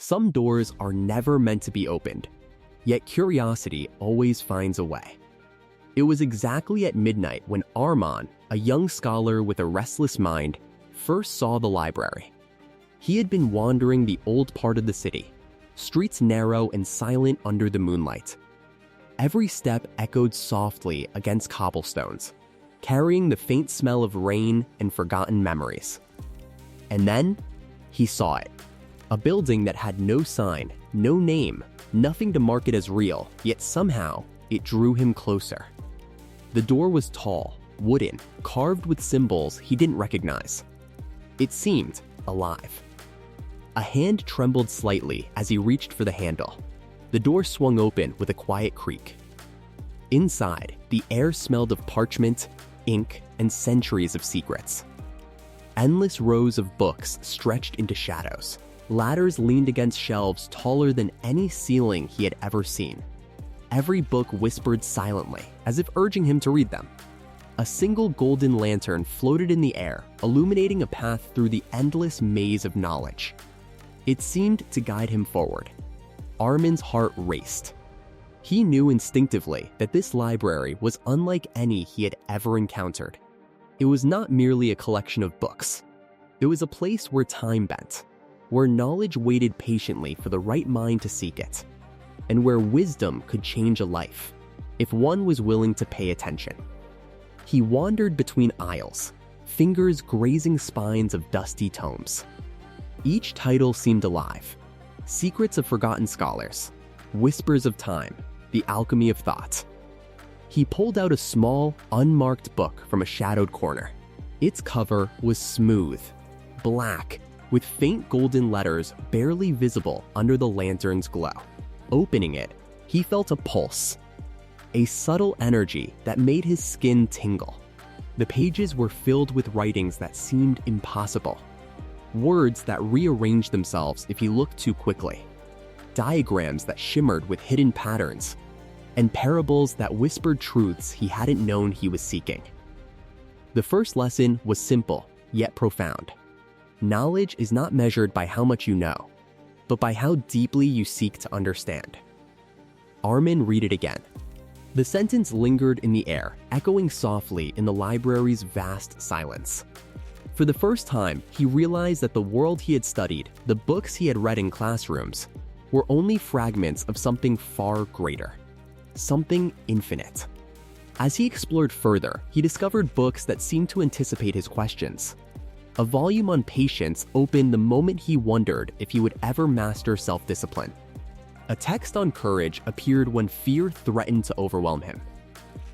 Some doors are never meant to be opened, yet curiosity always finds a way. It was exactly at midnight when Arman, a young scholar with a restless mind, first saw the library. He had been wandering the old part of the city, streets narrow and silent under the moonlight. Every step echoed softly against cobblestones, carrying the faint smell of rain and forgotten memories. And then, he saw it. A building that had no sign, no name, nothing to mark it as real, yet somehow it drew him closer. The door was tall, wooden, carved with symbols he didn't recognize. It seemed alive. A hand trembled slightly as he reached for the handle. The door swung open with a quiet creak. Inside, the air smelled of parchment, ink, and centuries of secrets. Endless rows of books stretched into shadows. Ladders leaned against shelves taller than any ceiling he had ever seen. Every book whispered silently, as if urging him to read them. A single golden lantern floated in the air, illuminating a path through the endless maze of knowledge. It seemed to guide him forward. Arman's heart raced. He knew instinctively that this library was unlike any he had ever encountered. It was not merely a collection of books. It was a place where time bent, where knowledge waited patiently for the right mind to seek it, and where wisdom could change a life, if one was willing to pay attention. He wandered between aisles, fingers grazing spines of dusty tomes. Each title seemed alive. Secrets of forgotten scholars, whispers of time, the alchemy of thought. He pulled out a small, unmarked book from a shadowed corner. Its cover was smooth, black, with faint golden letters barely visible under the lantern's glow. Opening it, he felt a pulse, a subtle energy that made his skin tingle. The pages were filled with writings that seemed impossible, words that rearranged themselves if he looked too quickly, diagrams that shimmered with hidden patterns, and parables that whispered truths he hadn't known he was seeking. The first lesson was simple, yet profound. Knowledge is not measured by how much you know, but by how deeply you seek to understand. Arman read it again. The sentence lingered in the air, echoing softly in the library's vast silence. For the first time, he realized that the world he had studied, the books he had read in classrooms, were only fragments of something far greater, something infinite. As he explored further, he discovered books that seemed to anticipate his questions. A volume on patience opened the moment he wondered if he would ever master self-discipline. A text on courage appeared when fear threatened to overwhelm him.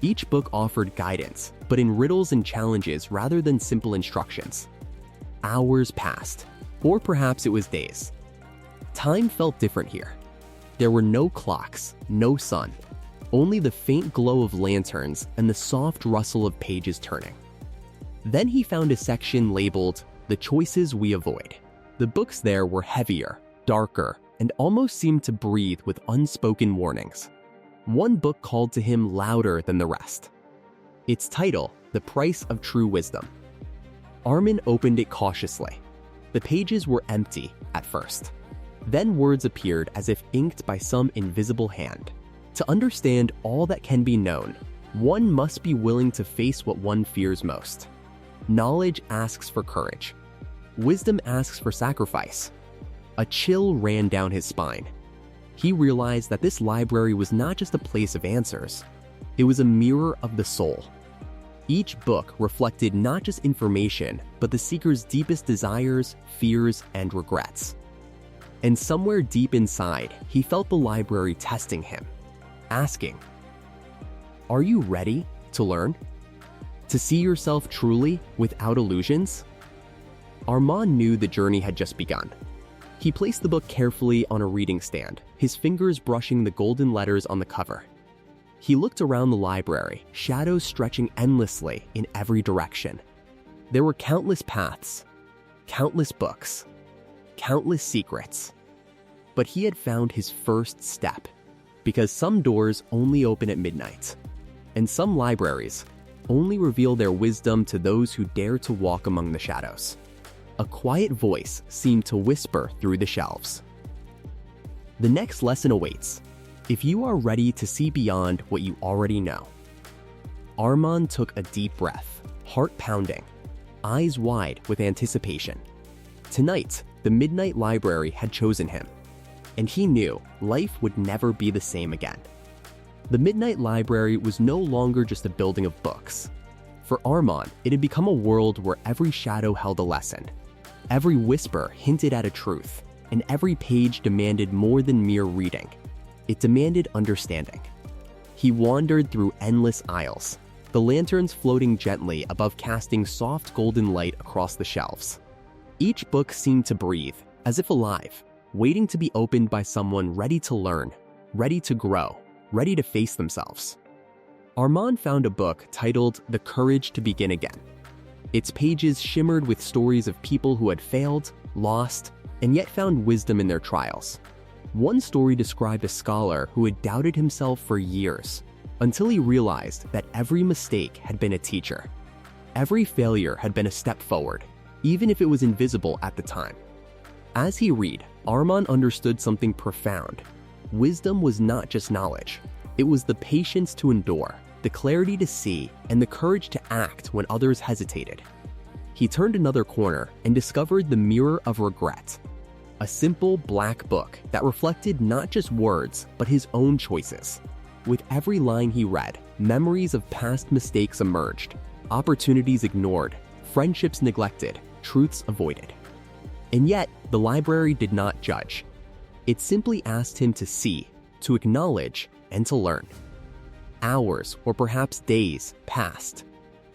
Each book offered guidance, but in riddles and challenges rather than simple instructions. Hours passed, or perhaps it was days. Time felt different here. There were no clocks, no sun, only the faint glow of lanterns and the soft rustle of pages turning. Then he found a section labeled, "The Choices We Avoid." The books there were heavier, darker, and almost seemed to breathe with unspoken warnings. One book called to him louder than the rest. Its title, "The Price of True Wisdom." Arman opened it cautiously. The pages were empty at first. Then words appeared as if inked by some invisible hand. To understand all that can be known, one must be willing to face what one fears most. Knowledge asks for courage. Wisdom asks for sacrifice. A chill ran down his spine. He realized that this library was not just a place of answers. It was a mirror of the soul. Each book reflected not just information, but the seeker's deepest desires, fears, and regrets. And somewhere deep inside, he felt the library testing him, asking, "Are you ready to learn? To see yourself truly without illusions?" Arman knew the journey had just begun. He placed the book carefully on a reading stand, his fingers brushing the golden letters on the cover. He looked around the library, shadows stretching endlessly in every direction. There were countless paths, countless books, countless secrets. But he had found his first step, because some doors only open at midnight, and some libraries only reveal their wisdom to those who dare to walk among the shadows. A quiet voice seemed to whisper through the shelves. The next lesson awaits, if you are ready to see beyond what you already know. Arman took a deep breath, heart pounding, eyes wide with anticipation. Tonight, the Midnight Library had chosen him, and he knew life would never be the same again. The Midnight Library was no longer just a building of books. For Arman, it had become a world where every shadow held a lesson. Every whisper hinted at a truth, and every page demanded more than mere reading. It demanded understanding. He wandered through endless aisles, the lanterns floating gently above, casting soft golden light across the shelves. Each book seemed to breathe, as if alive, waiting to be opened by someone ready to learn, ready to grow, ready to face themselves. Arman found a book titled The Courage to Begin Again. Its pages shimmered with stories of people who had failed, lost, and yet found wisdom in their trials. One story described a scholar who had doubted himself for years, until he realized that every mistake had been a teacher. Every failure had been a step forward, even if it was invisible at the time. As he read, Arman understood something profound. Wisdom was not just knowledge. It was the patience to endure, the clarity to see, and the courage to act when others hesitated. He turned another corner and discovered the Mirror of Regret, a simple black book that reflected not just words, but his own choices. With every line he read, memories of past mistakes emerged, opportunities ignored, friendships neglected, truths avoided. And yet, the library did not judge. It simply asked him to see, to acknowledge, and to learn. Hours, or perhaps days, passed.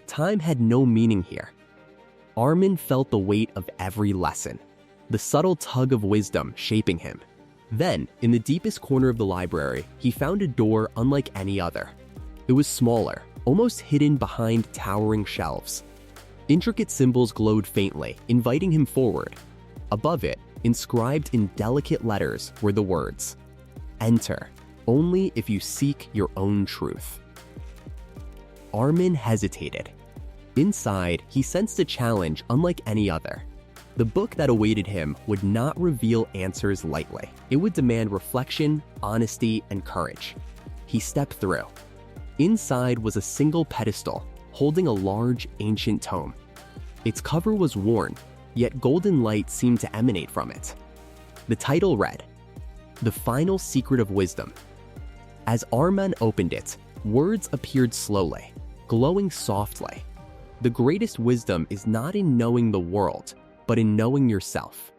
Time had no meaning here. Arman felt the weight of every lesson, the subtle tug of wisdom shaping him. Then, in the deepest corner of the library, he found a door unlike any other. It was smaller, almost hidden behind towering shelves. Intricate symbols glowed faintly, inviting him forward. Above it, inscribed in delicate letters, were the words, "Enter, only if you seek your own truth." Arman hesitated. Inside, he sensed a challenge unlike any other. The book that awaited him would not reveal answers lightly. It would demand reflection, honesty, and courage. He stepped through. Inside was a single pedestal, holding a large, ancient tome. Its cover was worn, yet golden light seemed to emanate from it. The title read, "The Final Secret of Wisdom." As Arman opened it, words appeared slowly, glowing softly. The greatest wisdom is not in knowing the world, but in knowing yourself.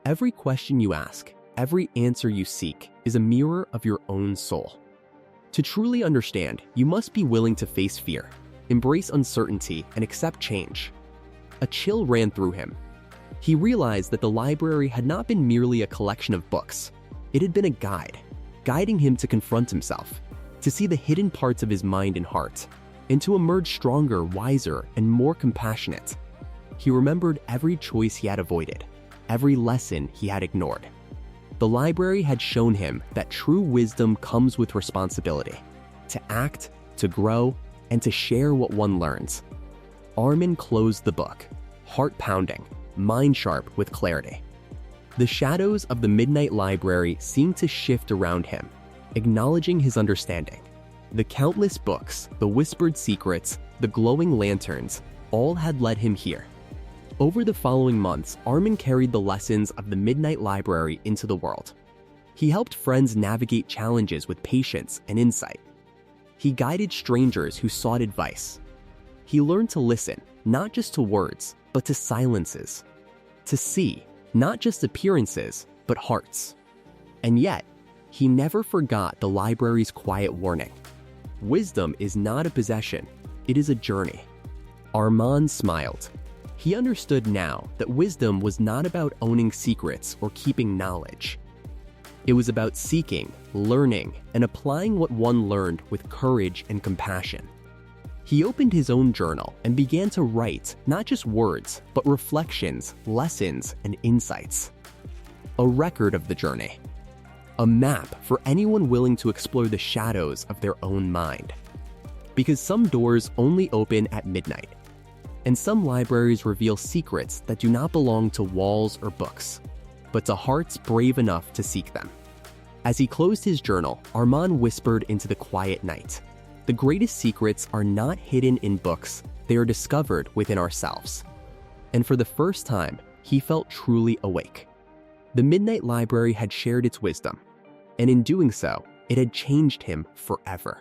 Every question you ask, every answer you seek, is a mirror of your own soul. To truly understand, you must be willing to face fear, embrace uncertainty, and accept change. A chill ran through him. He realized that the library had not been merely a collection of books. It had been a guide, guiding him to confront himself, to see the hidden parts of his mind and heart, and to emerge stronger, wiser, and more compassionate. He remembered every choice he had avoided, every lesson he had ignored. The library had shown him that true wisdom comes with responsibility, to act, to grow, and to share what one learns. Arman closed the book, heart pounding, mind sharp with clarity. The shadows of the Midnight Library seemed to shift around him, acknowledging his understanding. The countless books, the whispered secrets, the glowing lanterns, all had led him here. Over the following months, Arman carried the lessons of the Midnight Library into the world. He helped friends navigate challenges with patience and insight. He guided strangers who sought advice. He learned to listen, not just to words, but to silences. To see, not just appearances, but hearts. And yet, he never forgot the library's quiet warning. Wisdom is not a possession, it is a journey. Arman smiled. He understood now that wisdom was not about owning secrets or keeping knowledge. It was about seeking, learning, and applying what one learned with courage and compassion. He opened his own journal and began to write not just words, but reflections, lessons, and insights. A record of the journey. A map for anyone willing to explore the shadows of their own mind. Because some doors only open at midnight, and some libraries reveal secrets that do not belong to walls or books, but to hearts brave enough to seek them. As he closed his journal, Arman whispered into the quiet night, "The greatest secrets are not hidden in books, they are discovered within ourselves." And for the first time, he felt truly awake. The Midnight Library had shared its wisdom, and in doing so, it had changed him forever.